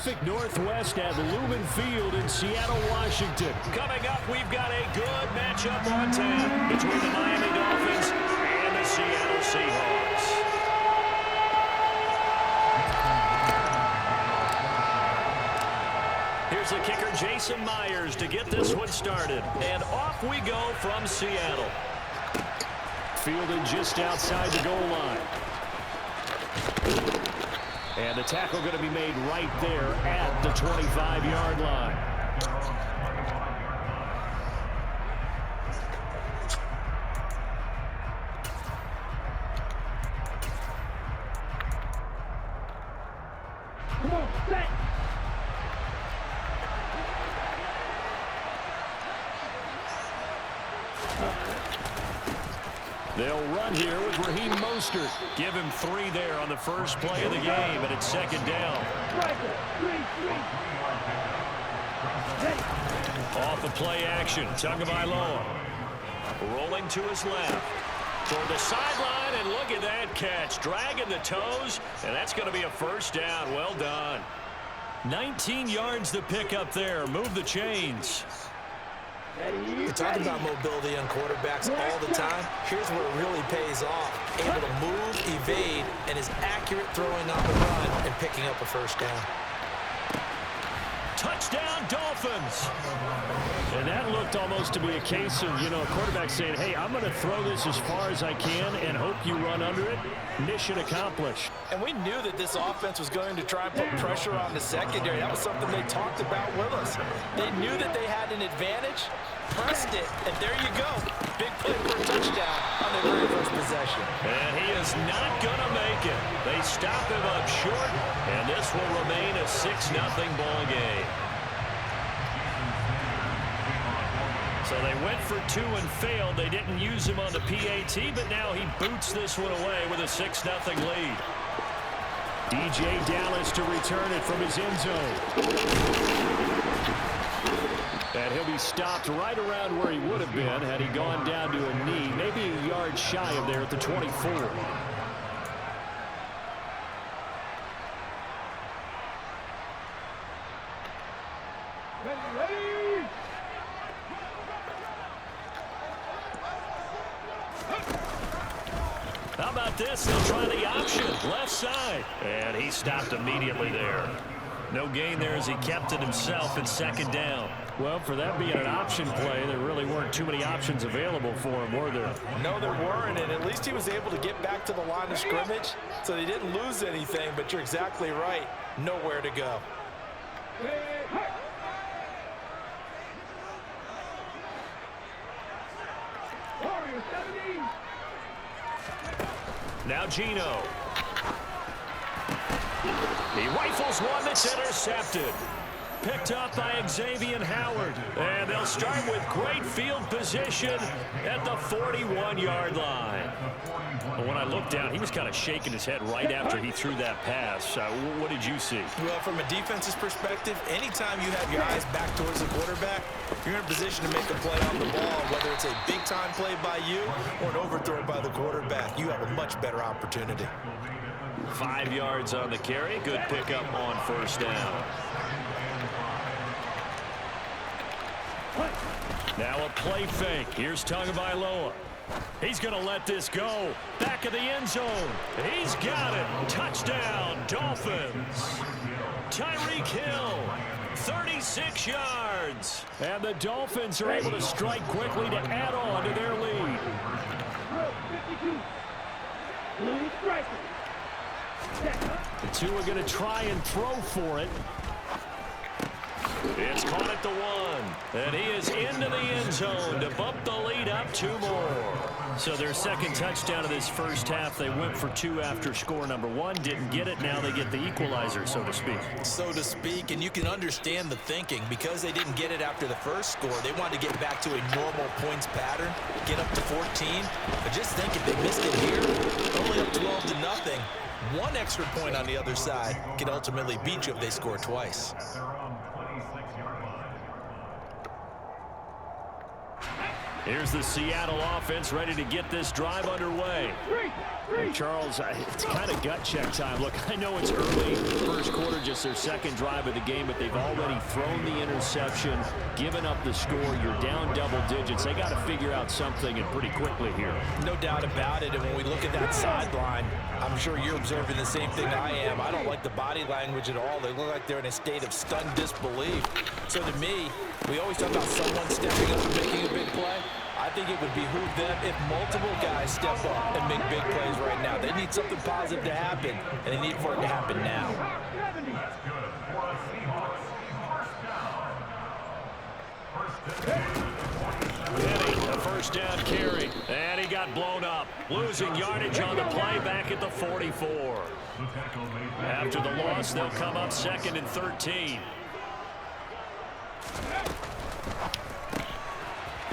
Pacific Northwest at Lumen Field in Seattle, Washington. Coming up, we've got a good matchup on tap between the Miami Dolphins and the Seattle Seahawks. Here's the kicker, Jason Myers, to get this one started. And off we go from Seattle. Fielded just outside the goal line. And the tackle going to be made right there at the 25-yard line. Come on, set. They'll run here with Raheem Mostert. Give him 3 there on the first play of the game, and it's second down. Off the play action, Tagovailoa. Rolling to his left. Toward the sideline, and look at that catch. Dragging the toes, and that's going to be a first down. Well done. 19 yards to pick up there. Move the chains. We talk about mobility on quarterbacks all the time. Here's where it really pays off. Able to move, evade, and is accurate throwing on the run and picking up a first down. Touchdown, Dolphins. And that looked almost to be a case of, a quarterback saying, hey, I'm going to throw this as far as I can and hope you run under it. Mission accomplished. And we knew that this offense was going to try and put pressure on the secondary. That was something they talked about with us. They knew that they had an advantage, pressed it, and there you go. Big play for a touchdown on their very first possession. And he is not going to make it. They stop him up short, and this will remain a 6-0 ball game. So they went for 2 and failed. They didn't use him on the PAT, but now he boots this one away with a 6-0 lead. DJ Dallas to return it from his end zone. And he'll be stopped right around where he would have been had he gone down to a knee, maybe a yard shy of there at the 24. How about this? They'll try the option, left side. And he stopped immediately there. No gain there as he kept it himself in second down. Well, for that being an option play, there really weren't too many options available for him, were there? No, there weren't, and at least he was able to get back to the line of scrimmage, so they didn't lose anything, but you're exactly right. Nowhere to go. Now Gino. He rifles one that's intercepted. Picked up by Xavier Howard. And they'll start with great field position at the 41-yard line. But when I looked down, he was kind of shaking his head right after he threw that pass. What did you see? Well, from a defense's perspective, anytime you have your eyes back towards the quarterback, you're in a position to make a play on the ball, whether it's a big-time play by you or an overthrow by the quarterback. You have a much better opportunity. 5 yards on the carry. Good pickup on first down. Now a play fake. Here's Tagovailoa. He's going to let this go. Back of the end zone. He's got it. Touchdown, Dolphins. Tyreek Hill, 36 yards. And the Dolphins are able to strike quickly to add on to their lead. The two are going to try and throw for it. It's caught at the 1. And he is into the end zone to bump the lead up 2 more. So their second touchdown of this first half, they went for 2 after score number 1. Didn't get it. Now they get the equalizer, so to speak. So to speak, and you can understand the thinking. Because they didn't get it after the first score, they wanted to get back to a normal points pattern, get up to 14. But just think, if they missed it here, only up 12-0. 1 extra point on the other side can ultimately beat you if they score twice. Here's the Seattle offense ready to get this drive underway. Hey, Charles, it's kind of gut check time. Look, I know it's early, first quarter, just their second drive of the game, but they've already thrown the interception, given up the score. You're down double digits. They got to figure out something, and pretty quickly here. No doubt about it. And when we look at that sideline, I'm sure you're observing the same thing I am. I don't like the body language at all. They look like they're in a state of stunned disbelief. So to me, we always talk about someone stepping up and making a big play. I think it would behoove them if multiple guys step up and make big plays right now. They need something positive to happen, and they need for it to happen now. Getting a first down carry, and he got blown up. Losing yardage on the play back at the 44. After the loss, they'll come up 2nd and 13.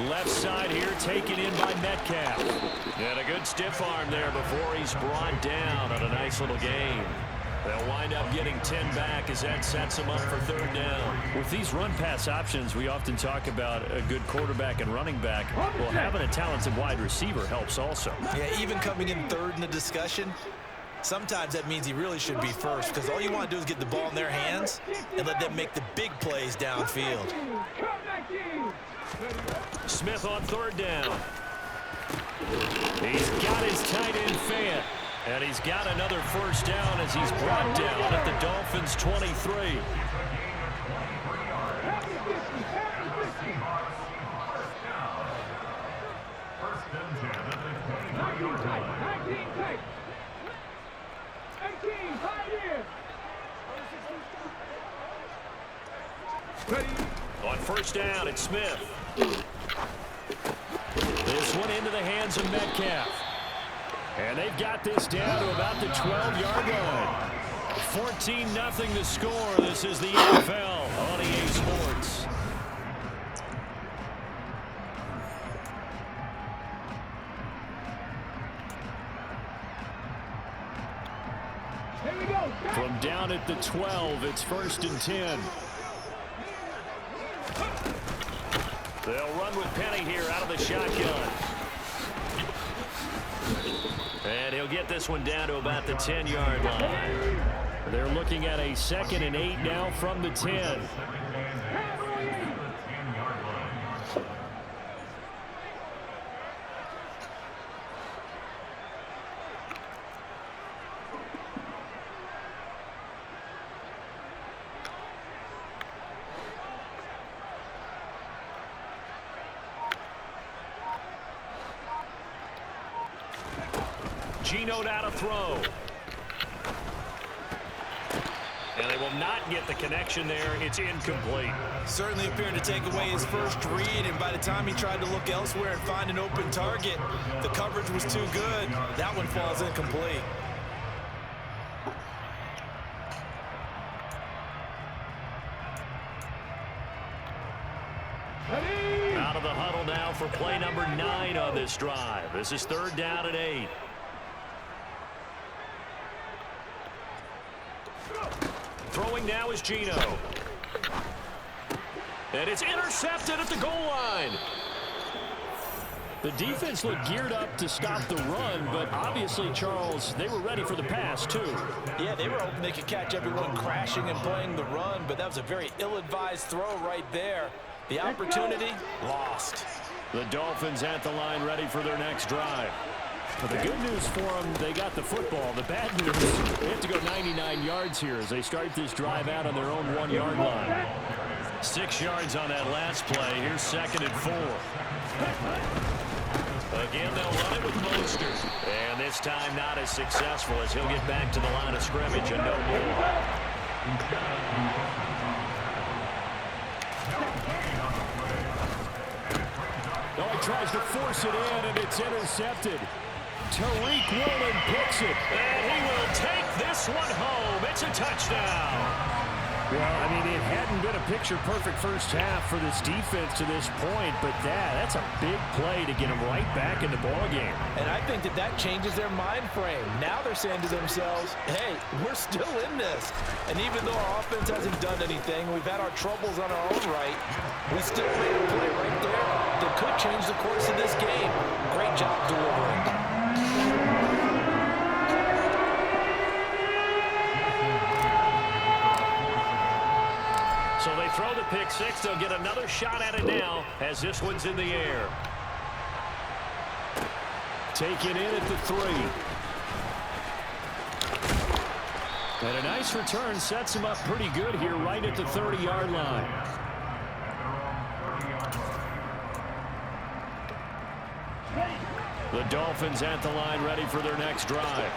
Left side here taken in by Metcalf. And a good stiff arm there before he's brought down on a nice little gain. They'll wind up getting 10 back as that sets them up for 3rd down. With these run-pass options, we often talk about a good quarterback and running back. Well, having a talented wide receiver helps also. Yeah, even coming in 3rd in the discussion, sometimes that means he really should be first, because all you want to do is get the ball in their hands and let them make the big plays downfield. Smith on 3rd down. He's got his tight end Fant. And he's got another first down as he's brought down at the Dolphins' 23. On first down, it's Smith. This one into the hands of Metcalf. And they've got this down to about the 12-yard line. 14-0 the score. This is the NFL on EA Sports. From down at the 12, it's 1st and 10. They'll run with Penny here out of the shotgun. And he'll get this one down to about the 10-yard line. They're looking at a 2nd and 8 now from the 10. Geno now to throw. And they will not get the connection there. It's incomplete. Certainly appeared to take away his first read, and by the time he tried to look elsewhere and find an open target, the coverage was too good. That one falls incomplete. Out of the huddle now for play number 9 on this drive. This is 3rd down and 8. Throwing now is Geno. And it's intercepted at the goal line. The defense looked geared up to stop the run, but obviously, Charles, they were ready for the pass, too. Yeah, they were hoping they could catch everyone crashing and playing the run, but that was a very ill-advised throw right there. The opportunity, lost. The Dolphins at the line ready for their next drive. Well, the good news for them, they got the football. The bad news, they have to go 99 yards here as they start this drive out on their own 1-yard line. 6 yards on that last play. Here's 2nd and 4. Again, they'll run it with Mostert. And this time not as successful as he'll get back to the line of scrimmage and no more. Oh, he tries to force it in, and it's intercepted. Tariq Woolen picks it. And he will take this one home. It's a touchdown. Well, I mean, it hadn't been a picture-perfect first half for this defense to this point, but that's a big play to get them right back in the ballgame. And I think that changes their mind frame. Now they're saying to themselves, hey, we're still in this. And even though our offense hasn't done anything, we've had our troubles on our own right, we still made a play right there that could change the course of this game. Great job delivering. So they throw the pick six. They'll get another shot at it now as this one's in the air. Taken in at the 3. And a nice return sets him up pretty good here right at the 30-yard line. The Dolphins at the line ready for their next drive.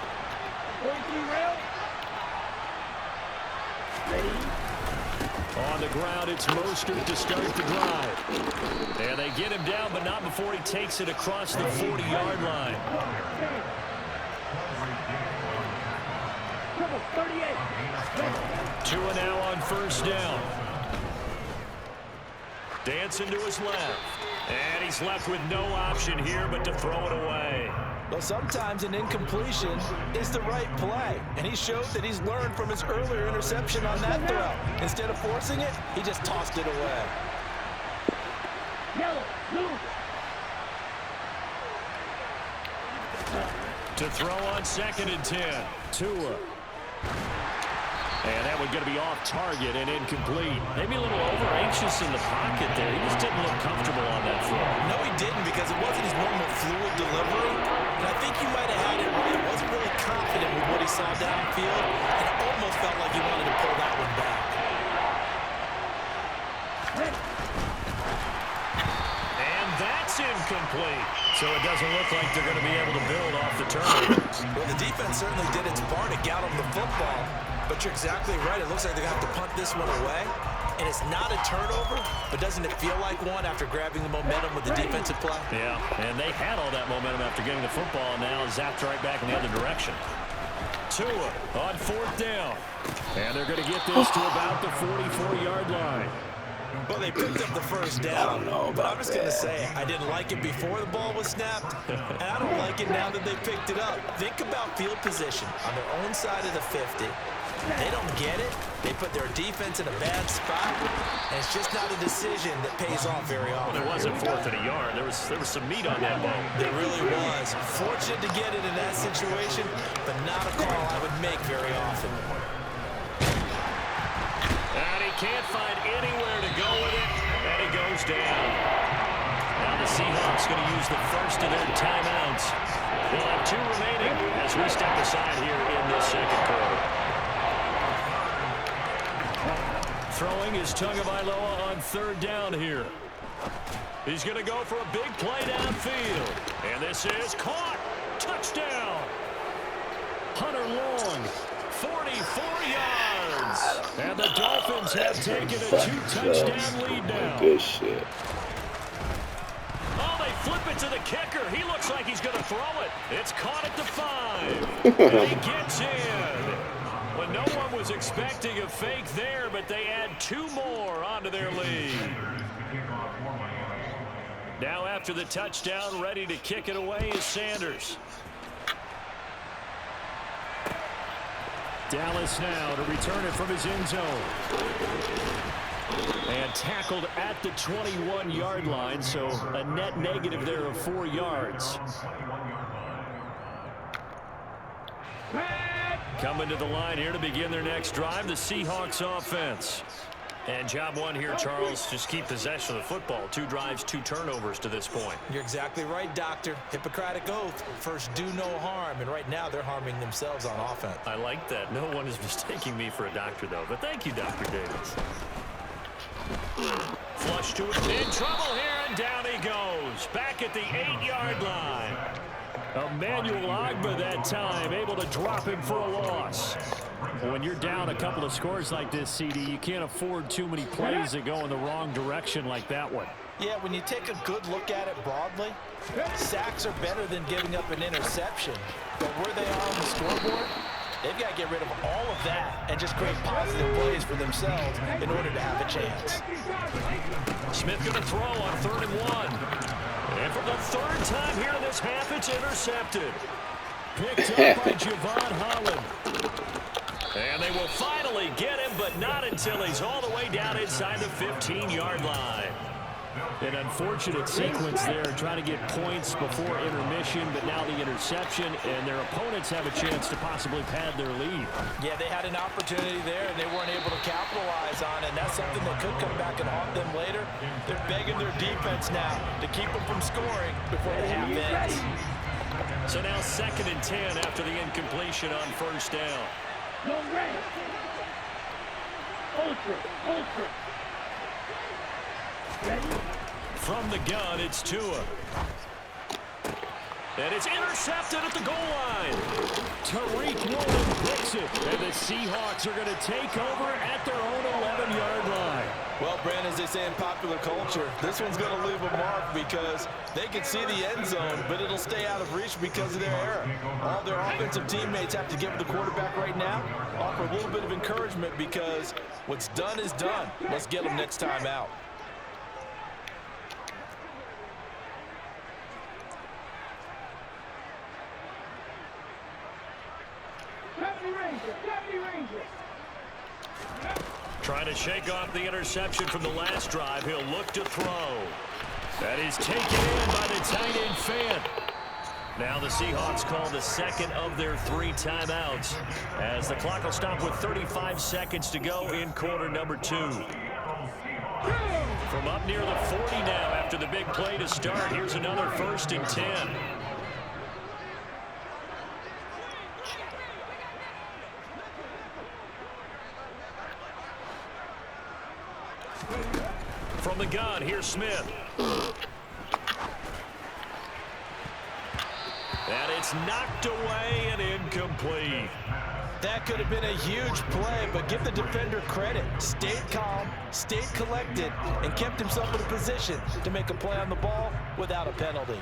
On the ground, it's Mostert to start the drive. And they get him down, but not before he takes it across the 40-yard line. 2 and now on first down. Dancing to his left. And he's left with no option here but to throw it away. Well, sometimes an incompletion is the right play, and he showed that he's learned from his earlier interception on that throw. Instead of forcing it, he just tossed it away. To throw on 2nd and 10. Tua. And that one going to be off target and incomplete. Maybe a little over-anxious in the pocket there. He just didn't look comfortable on that throw. No, he didn't, because it wasn't his normal fluid delivery. And I think he might have had it right. He wasn't really confident with what he saw downfield, and it almost felt like he wanted to pull that one back. And that's incomplete. So it doesn't look like they're going to be able to build off the turnover. Well, the defense certainly did its part to get him the football. But you're exactly right. It looks like they're going to have to punt this one away. And it's not a turnover, but doesn't it feel like one after grabbing the momentum with the defensive play? Yeah, and they had all that momentum after getting the football, and now zapped right back in the other direction. Tua on 4th down. And they're going to get this to about the 44-yard line. Well, they picked up the first down, but I'm just going to say I didn't like it before the ball was snapped, and I don't like it now that they picked it up. Think about field position on their own side of the 50. They don't get it. They put their defense in a bad spot, and it's just not a decision that pays off very often. Well, it wasn't 4th and a yard. There was some meat on that ball. There really was. Fortunate to get it in that situation, but not a call I would make very often. And he can't find anywhere to go with it, and he goes down. Now the Seahawks going to use the first of their timeouts. They'll have 2 remaining as we step aside here in this second quarter. Throwing is Tagovailoa on 3rd down here. He's going to go for a big play downfield. And this is caught. Touchdown. Hunter Long. 44 yards. And the Dolphins have taken a 2-touchdown lead now. Good shit. Oh, they flip it to the kicker. He looks like he's going to throw it. It's caught at the 5. And he gets in. Well, no one was expecting a fake there, but they add 2 more onto their lead. Now after the touchdown, ready to kick it away is Sanders. Dallas now to return it from his end zone. And tackled at the 21-yard line, so a net negative there of 4 yards. Coming to the line here to begin their next drive, the Seahawks offense. And job one here, Charles, just keep possession of the football. 2 drives, 2 turnovers to this point. You're exactly right, Doctor. Hippocratic oath. First, do no harm. And right now, they're harming themselves on offense. I like that. No one is mistaking me for a doctor, though. But thank you, Dr. Davis. Flush to it. In trouble here, and down he goes. Back at the 8-yard line. Emmanuel Ogbah that time, able to drop him for a loss. When you're down a couple of scores like this, CD, you can't afford too many plays that go in the wrong direction like that one. Yeah, when you take a good look at it broadly, sacks are better than giving up an interception. But where they are on the scoreboard, they've got to get rid of all of that and just create positive plays for themselves in order to have a chance. Smith going to throw on 3rd and 1. And for the 3rd time here in this half, it's intercepted. Picked up by Javon Holland. And they will finally get him, but not until he's all the way down inside the 15-yard line. An unfortunate sequence there, trying to get points before intermission, but now the interception, and their opponents have a chance to possibly pad their lead. Yeah, they had an opportunity there, and they weren't able to capitalize on it, and that's something that could come back and haunt them later. They're begging their defense now to keep them from scoring before the half ends. So now 2nd and 10 after the incompletion on first down. From the gun, it's Tua. And it's intercepted at the goal line. Tariq Woolen picks it. And the Seahawks are going to take over at their own 11-yard line. Well, Brandon, as they say in popular culture, this one's going to leave a mark because they can see the end zone, but it'll stay out of reach because of their error. All their offensive teammates have to give the quarterback right now, offer a little bit of encouragement because what's done is done. Let's get them next time out. Trying to shake off the interception from the last drive. He'll look to throw. That is taken in by the tight end Fant. Now the Seahawks call the second of their 3 timeouts as the clock will stop with 35 seconds to go in quarter number 2. From up near the 40 now after the big play to start. Here's another 1st and 10. From the gun, here's Smith. And it's knocked away and incomplete. That could have been a huge play, but give the defender credit. Stayed calm, stayed collected, and kept himself in a position to make a play on the ball without a penalty.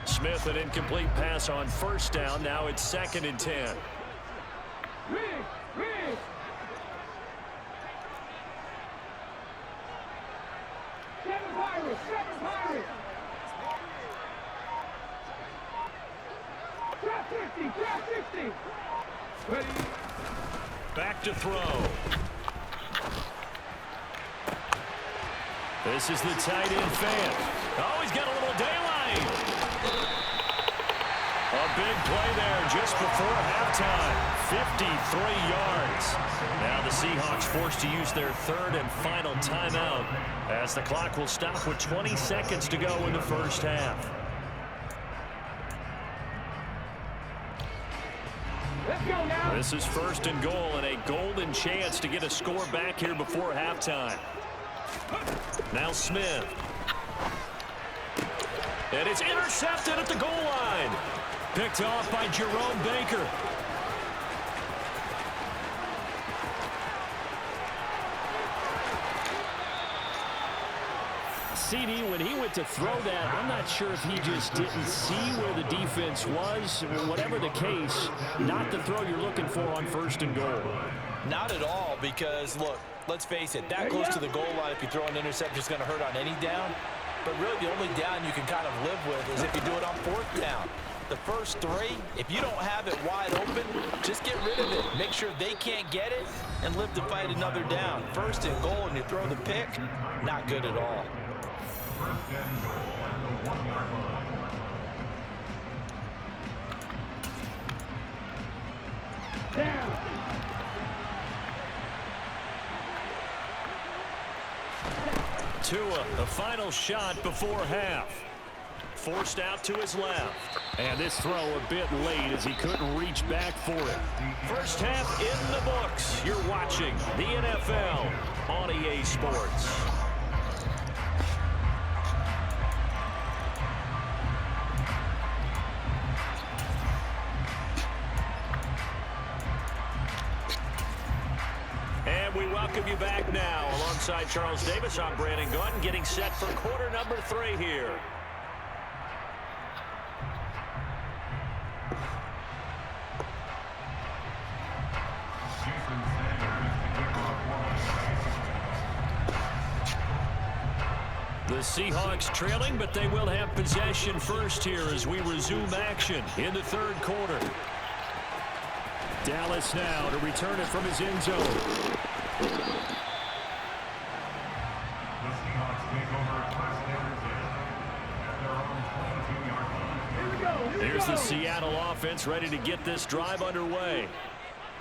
Smith, an incomplete pass on first down. Now it's 2nd and 10. Back to throw. This is the tight end Fant. Oh, he's got a little daylight. A big play there just before halftime. 53 yards. Now the Seahawks forced to use their 3rd and final timeout as the clock will stop with 20 seconds to go in the first half. This is 1st and goal and a golden chance to get a score back here before halftime. Now Smith. And it's intercepted at the goal line. Picked off by Jerome Baker. CD, when he went to throw that, I'm not sure if he just didn't see where the defense was. Whatever the case, not the throw you're looking for on 1st and goal. Not at all, because, look, let's face it, that close to the goal line, if you throw an interception, is going to hurt on any down. But really, the only down you can kind of live with is if you do it on 4th down. The first 3, if you don't have it wide open, just get rid of it. Make sure they can't get it and live to fight another down. 1st and goal, and you throw the pick, not good at all. Tua, the final shot before half. Forced out to his left. And this throw a bit late as he couldn't reach back for it. First half in the books. You're watching the NFL on EA Sports. And we welcome you back now. Alongside Charles Davis, I'm Brandon Gordon, getting set for quarter number 3 here. The The Seahawks trailing, but they will have possession first here as we resume action in the third quarter. Dallas now to return it from his end zone. Here's the Seattle offense ready to get this drive underway.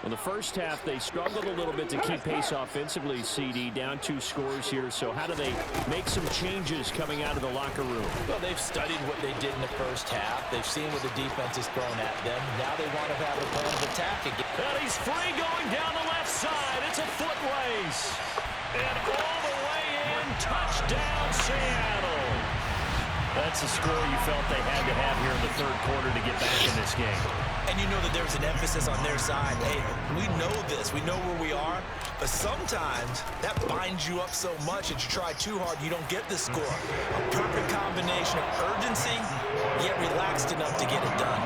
In the first half, they struggled a little bit to keep pace offensively, CD, down 2 scores here. So how do they make some changes coming out of the locker room? Well, they've studied what they did in the first half. They've seen what the defense has thrown at them. Now they want to have a plan of attack again. And he's free going down the left side. It's a foot race. And all the way in, touchdown, Seattle. That's the score you felt they had to have here in the third quarter to get back in this game. And you know that there's an emphasis on their side. Hey, we know this. We know where we are. But sometimes that binds you up so much that you try too hard, you don't get the score. A perfect combination of urgency, yet relaxed enough to get it done.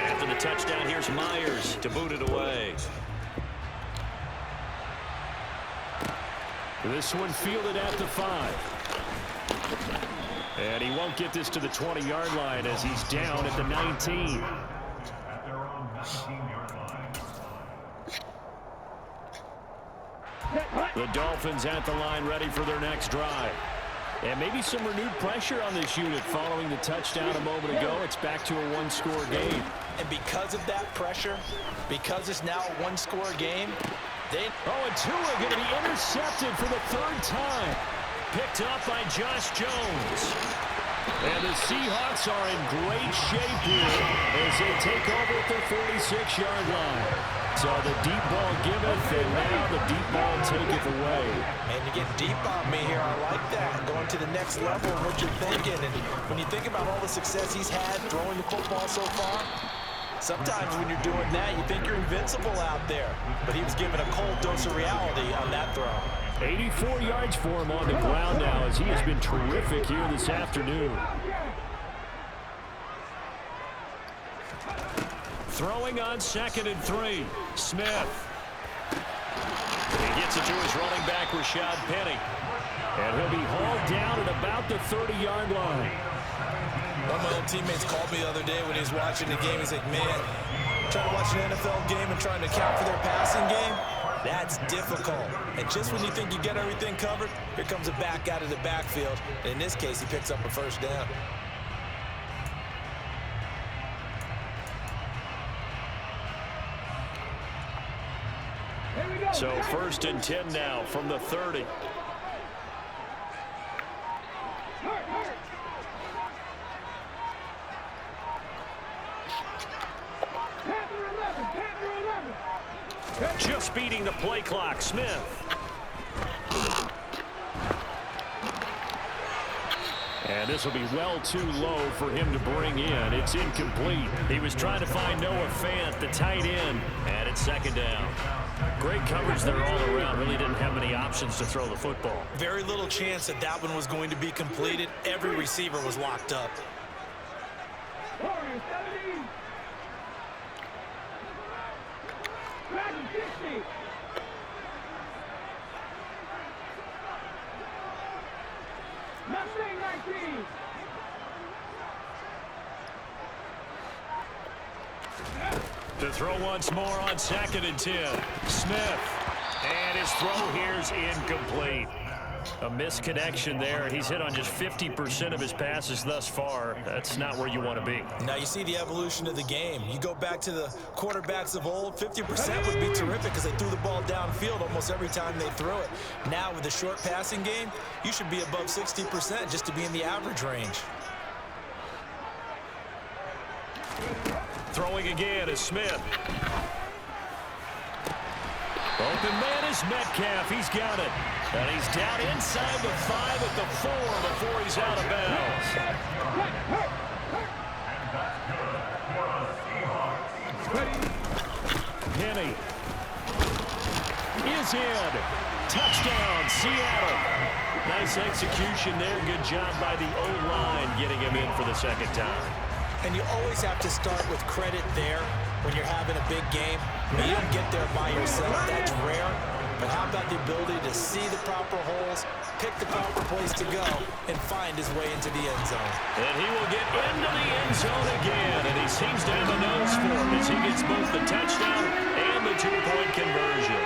After the touchdown, here's Myers to boot it away. This one fielded at the 5. And he won't get this to the 20-yard line as he's down at the 19. The Dolphins at the line ready for their next drive. And maybe some renewed pressure on this unit following the touchdown a moment ago. It's back to a 1-score game. And because of that pressure, because it's now a 1-score game, and Tua going to be intercepted for the 3rd time. Picked up by Josh Jones. And the Seahawks are in great shape here as they take over at their 46-yard line. So the deep ball giveth, and now the deep ball taketh away. And you get deep on me here. I like that. Going to the next level of what you're thinking. And when you think about all the success he's had throwing the football so far, sometimes when you're doing that, you think you're invincible out there. But he was given a cold dose of reality on that throw. 84 yards for him on the ground now as he has been terrific here this afternoon. Throwing on 2nd and 3. Smith. He gets it to his running back, Rashad Penny. And he'll be hauled down at about the 30-yard line. One of my old teammates called me the other day when he was watching the game. He's like, man, trying to watch an NFL game and trying to account for their passing game, that's difficult. And just when you think you get everything covered, here comes a back out of the backfield. In this case, he picks up a 1st down. So 1st and 10 now from the 30. Just beating the play clock, Smith. And this will be well too low for him to bring in. It's incomplete. He was trying to find Noah Fant, the tight end, and it's 2nd down. Great coverage there all around. Really didn't have many options to throw the football. Very little chance that that one was going to be completed. Every receiver was locked up. To throw once more on 2nd and 10. Smith. And his throw here is incomplete. A misconnection there. He's hit on just 50% of his passes thus far. That's not where you want to be. Now you see the evolution of the game. You go back to the quarterbacks of old, 50% would be terrific because they threw the ball downfield almost every time they threw it. Now with the short passing game, you should be above 60% just to be in the average range. Throwing again is Smith. Open man is Metcalf. He's got it. And he's down inside the 5 at the 4 before he's out of bounds. Penny is in. Touchdown, Seattle. Nice execution there. Good job by the O-line getting him in for the 2nd time. And you always have to start with credit there when you're having a big game. You don't get there by yourself. That's rare. But how about the ability to see the proper holes, pick the proper place to go, and find his way into the end zone? And he will get into the end zone again, and he seems to have a nose for it as he gets both the touchdown and the two-point conversion.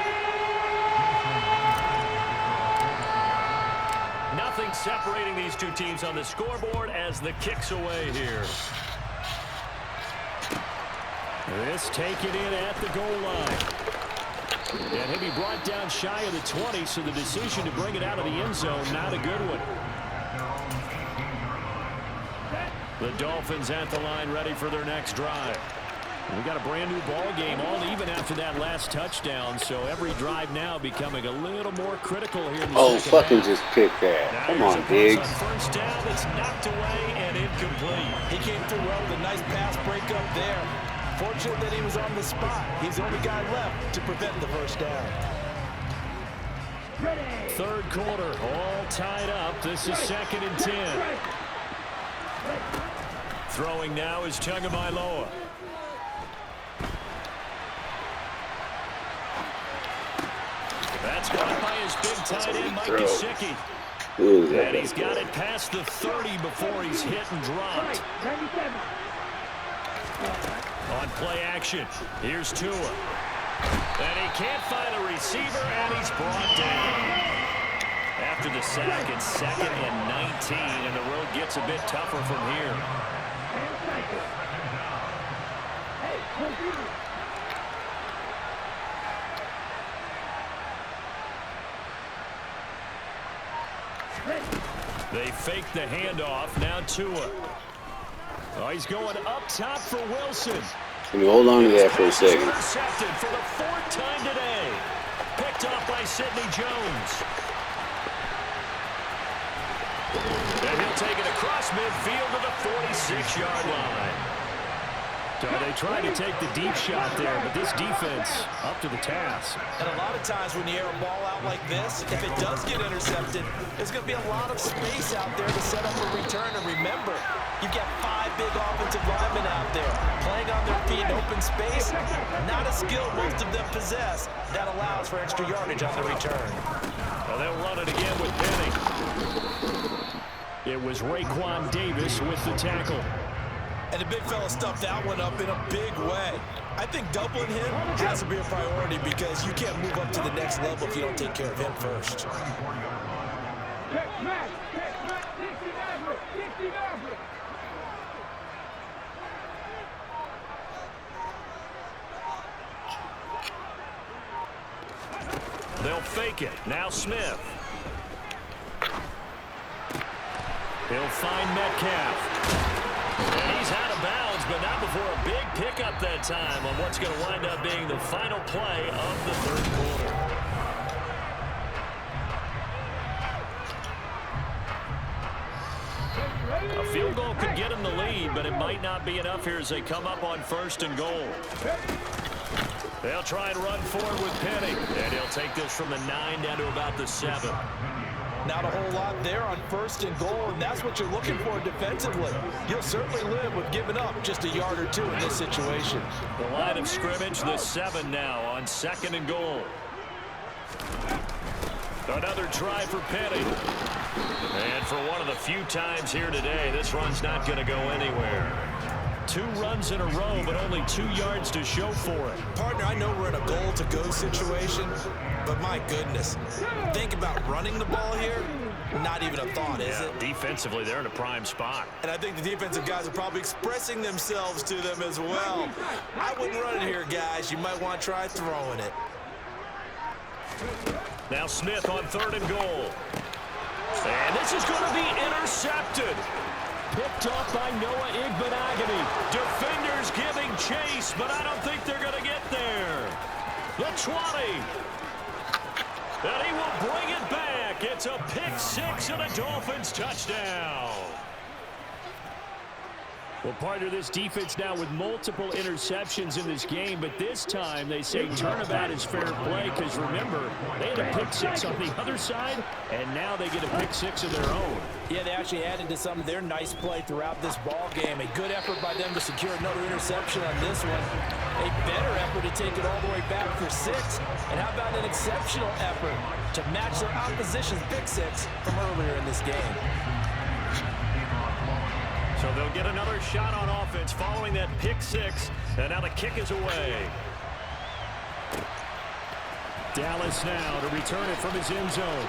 Nothing separating these two teams on the scoreboard as the kick's away here. This taken in at the goal line. And he'll be brought down shy of the 20, so the decision to bring it out of the end zone, not a good one. The Dolphins at the line, ready for their next drive. We got a brand new ball game, all even after that last touchdown, so every drive now becoming a little more critical here in the second fucking half. just pick that. Now Come here's on, a Diggs. pass on first down that's knocked away and incomplete. He came through well with a nice pass breakup there. Fortunate that he was on the spot. He's the only guy left to prevent the first down. Third quarter, all tied up. This is 2nd and 10. Throwing now is Tagovailoa. That's caught by his big tight end, Mike Gesicki. And he's got it past the 30 before he's hit and dropped. On play action, here's Tua. And he can't find a receiver, and he's brought down. After the sack, it's 2nd and 19, and the road gets a bit tougher from here. They fake the handoff. Now Tua. Oh, he's going up top for Wilson. Can you hold on to that for a second? Intercepted for the 4th time today. Picked off by Sidney Jones. And he'll take it across midfield to the 46-yard line. So they tried to take the deep shot there, but this defense up to the task. And a lot of times when you air a ball out like this, if it does get intercepted, there's going to be a lot of space out there to set up a return. And remember, you've got 5 big offensive linemen out there playing on their feet in open space. Not a skill most of them possess. That allows for extra yardage on the return. Well, they'll run it again with Penny. It was Raekwon Davis with the tackle. And the big fella stuffed that one up in a big way. I think doubling him has to be a priority because you can't move up to the next level if you don't take care of him first. They'll fake it. Now Smith. He'll find Metcalf. And he's out of bounds, but not before a big pickup that time on what's going to wind up being the final play of the third quarter. A field goal could get him the lead, but it might not be enough here as they come up on 1st and goal. They'll try and run forward with Penny, and he'll take this from the 9 down to about the 7. Not a whole lot there on 1st and goal, and that's what you're looking for defensively. You'll certainly live with giving up just a yard or two in this situation. The line of scrimmage, the 7 now on 2nd and goal. Another try for Penny. And for one of the few times here today, this run's not going to go anywhere. 2 runs in a row, but only 2 yards to show for it. Partner, I know we're in a goal-to-go situation, but my goodness, think about running the ball here. Not even a thought, is it? Defensively, they're in a prime spot. And I think the defensive guys are probably expressing themselves to them as well. I wouldn't run it here, guys. You might want to try throwing it. Now Smith on 3rd and goal. And this is going to be intercepted. Picked up by Noah Igbenogany. Defenders giving chase, but I don't think they're going to get there. The 20. And he will bring it back. It's a pick 6 and a Dolphins touchdown. Well, partner, this defense now with multiple interceptions in this game, but this time they say turnabout is fair play because, remember, they had a pick six on the other side, and now they get a pick six of their own. Yeah, they actually added to some of their nice play throughout this ball game. A good effort by them to secure another interception on this one. A better effort to take it all the way back for 6. And how about an exceptional effort to match their opposition's pick six from earlier in this game? So they'll get another shot on offense following that pick six. And now the kick is away. Dallas now to return it from his end zone.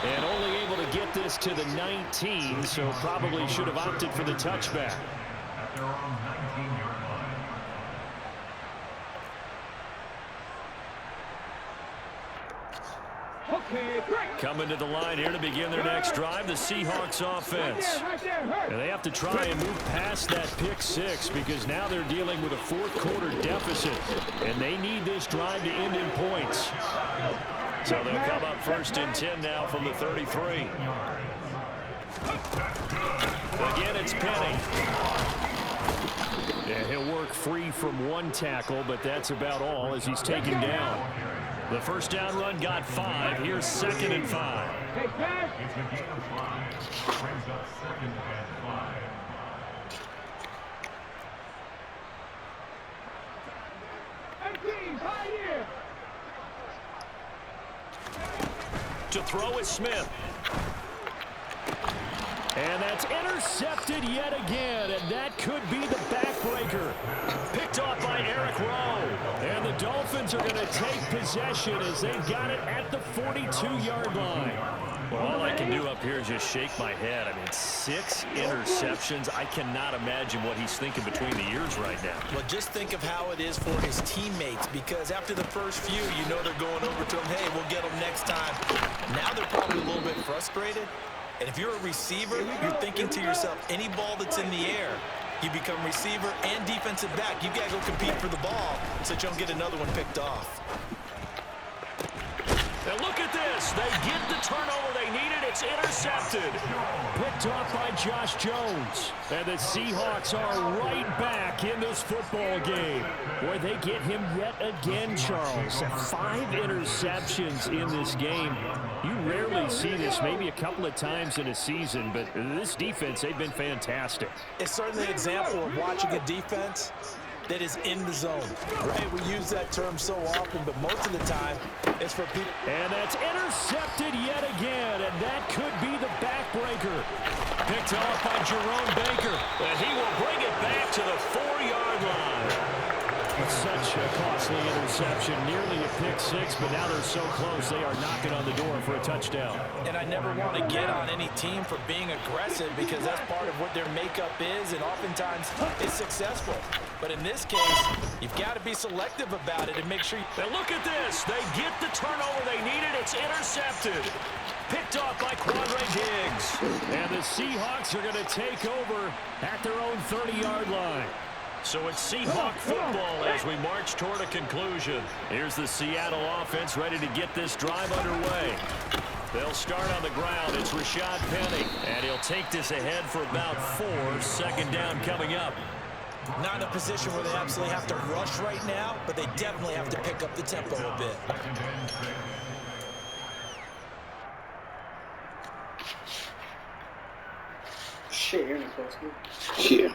And only able to get this to the 19, so probably should have opted for the touchback. Coming to the line here to begin their next drive, the Seahawks offense. And they have to try and move past that pick six because now they're dealing with a fourth quarter deficit. And they need this drive to end in points. So they'll come up 1st and 10 now from the 33. Again, it's Penny. Yeah, he'll work free from one tackle, but that's about all as he's taken down. The first down run got 5. Here's 2nd and 5. To throw is Smith. And that's intercepted yet again, and that could be the backbreaker. Picked off by Eric Rowe. And the Dolphins are going to take possession as they've got it at the 42-yard line. Well, all I can do up here is just shake my head. I mean, 6 interceptions. I cannot imagine what he's thinking between the ears right now. Well, just think of how it is for his teammates, because after the first few, you know they're going over to him, hey, we'll get them next time. Now they're probably a little bit frustrated. And if you're a receiver, you're thinking to yourself, any ball that's in the air, you become receiver and defensive back. You got to go compete for the ball so that you don't get another one picked off. And look at this. They get the turnover they needed. It's intercepted. Picked off by Josh Jones. And the Seahawks are right back in this football game. Boy, they get him yet again, Charles. 5 interceptions in this game. You rarely see this, maybe a couple of times in a season, but this defense, they've been fantastic. It's certainly an example of watching a defense that is in the zone, right? We use that term so often, but most of the time it's for people. And that's intercepted yet again, and that could be the backbreaker. Picked off by Jerome Baker, and he will bring it back to the 4-yard line. Such a costly interception, nearly a pick six, but now they're so close they are knocking on the door for a touchdown. And I never want to get on any team for being aggressive because that's part of what their makeup is, and oftentimes it's successful. But in this case, you've got to be selective about it and make sure you... And look at this. They get the turnover they needed. It's intercepted. Picked off by Quandre Diggs. And the Seahawks are going to take over at their own 30-yard line. So it's Seahawk football as we march toward a conclusion. Here's the Seattle offense ready to get this drive underway. They'll start on the ground. It's Rashad Penny, and he'll take this ahead for about 4. 2nd down coming up. Not in a position where they absolutely have to rush right now, but they definitely have to pick up the tempo a bit. Shit, you're not close to me. Yeah.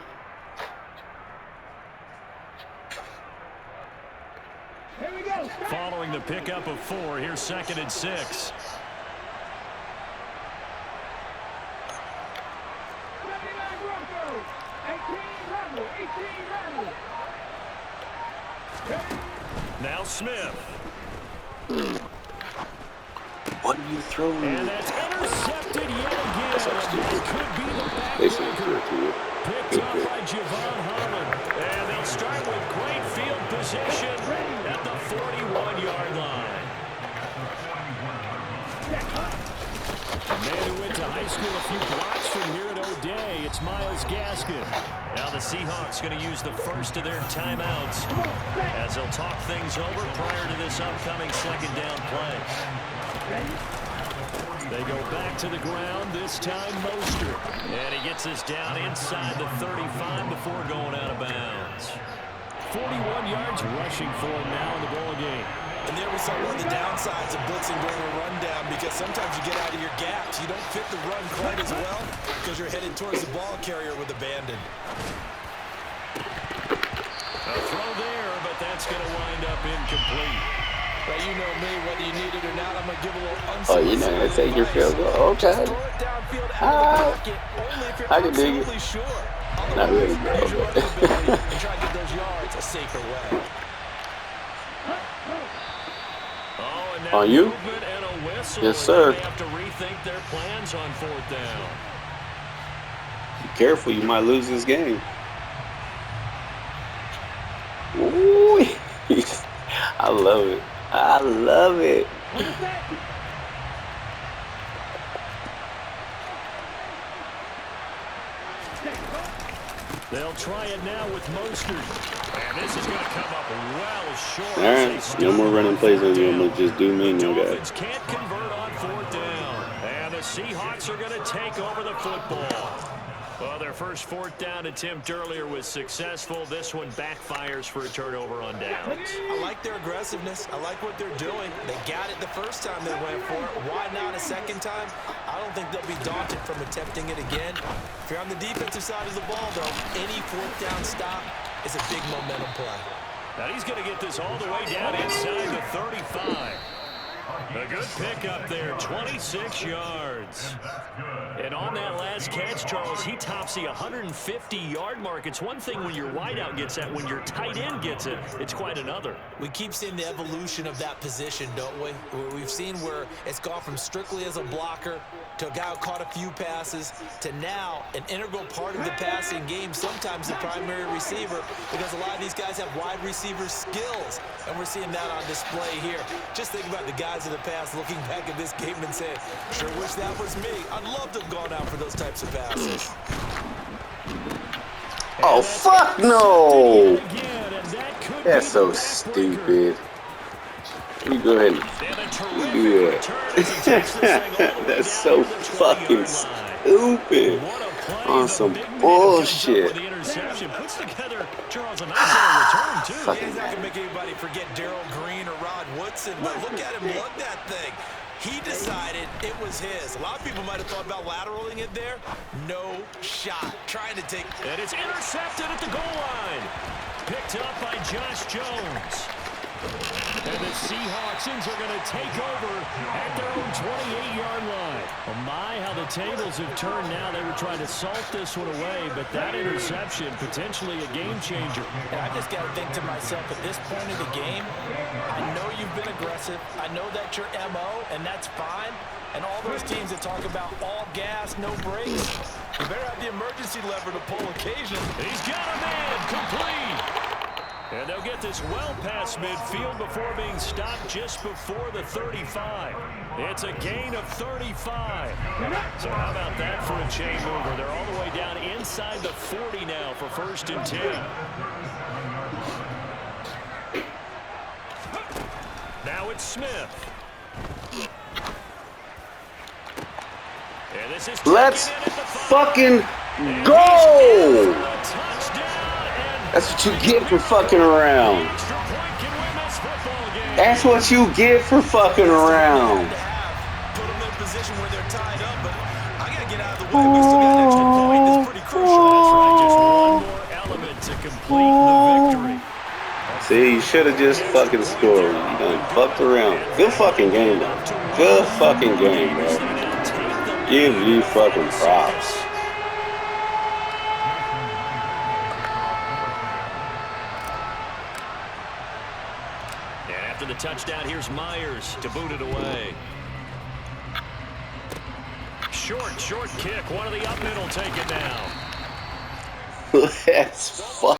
Following the pickup of 4, here's 2nd and 6. Now Smith. What are you throwing? And that's intercepted yet again. That could be the backbreaker. Picked up by Javon Holland. And they'll start with great field position at the 41-yard line. A man who went to high school a few blocks from here at O'Day. It's Myles Gaskin. Now the Seahawks going to use the first of their timeouts as they'll talk things over prior to this upcoming 2nd down play. They go back to the ground, this time Mostert. And he gets us down inside the 35 before going out of bounds. 41 yards rushing for him now in the ball game. And there we saw one of the downsides of blitzing during a rundown, because sometimes you get out of your gaps. You don't fit the run quite as well because you're headed towards the ball carrier with abandon. A throw there, but that's going to wind up incomplete. But you know me, whether you need it or not, I'm going to give a little unsolicited Oh, you're not going to take your field goal? Okay. Throw it downfield out of the pocket, only if you're I can dig absolutely it. sure. Not really, Otherwise, use your bro. running ability and try to get those yards a safer way. Oh, and now On you? movement and a whistle. Yes, sir. They have to rethink their plans on 4th down. Be careful, you might lose this game. Ooh, I love it. I love it. They'll try it now with Mostert. And this is going to come up well short. All right, no more running plays on you. I'm going to just do me and your guy. Dolphins can't convert on 4th down. And the Seahawks are going to take over the football. Well, their first 4th down attempt earlier was successful. This one backfires for a turnover on downs. I like their aggressiveness. I like what they're doing. They got it the first time they went for it. Why not a second time? I don't think they'll be daunted from attempting it again. If you're on the defensive side of the ball, though, any 4th down stop is a big momentum play. Now he's going to get this all the way down inside the 35. A good pickup there, 26 yards. And on that last catch, Charles, he tops the 150-yard mark. It's one thing when your wideout gets that. When your tight end gets it, it's quite another. We keep seeing the evolution of that position, don't we? We've seen where it's gone from strictly as a blocker to a guy who caught a few passes to now an integral part of the passing game, sometimes the primary receiver, because a lot of these guys have wide receiver skills, and we're seeing that on display here. Just think about the guys of the past looking back at this game and saying, sure wish that was me. I'd love to have gone out for those types of passes. Oh, fuck no! That's so stupid. You go ahead and do that. That's so fucking stupid. On some bullshit. Puts together, Charles, a nice little return, too. He's not going to make anybody forget Darrell Green or Rod Woodson, but look at him lug that thing. He decided it was his. A lot of people might have thought about lateraling it there. No shot. Trying to take... And it's intercepted at the goal line. Picked up by Josh Jones. And the Seahawks are going to take over at their own 28-yard line. Oh my, how the tables have turned now. They were trying to salt this one away, but that interception, potentially a game changer. And I just got to think to myself, at this point of the game, I know you've been aggressive. I know that's your MO, and that's fine. And all those teams that talk about all gas, no brakes, you better have the emergency lever to pull occasion. He's got a man, complete. And they'll get this well past midfield before being stopped just before the 35. It's a gain of 35. So how about that for a chain mover? They're all the way down inside the 40 now for 1st and 10. Now it's Smith. And this is Let's fucking go! That's what you get for fucking around. That's what you get for fucking around. Put them in a position where they're tied up, but I got to get out of the way. We still got an extra point. That's pretty crucial. That's right, just one more element to complete the victory. See, you should have just fucking scored. You done fucked around. Good fucking game, though. Good fucking game, bro. Give you fucking props. After the touchdown, here's Myers to boot it away. Short kick. One of the up men will take it now. Let's fuck.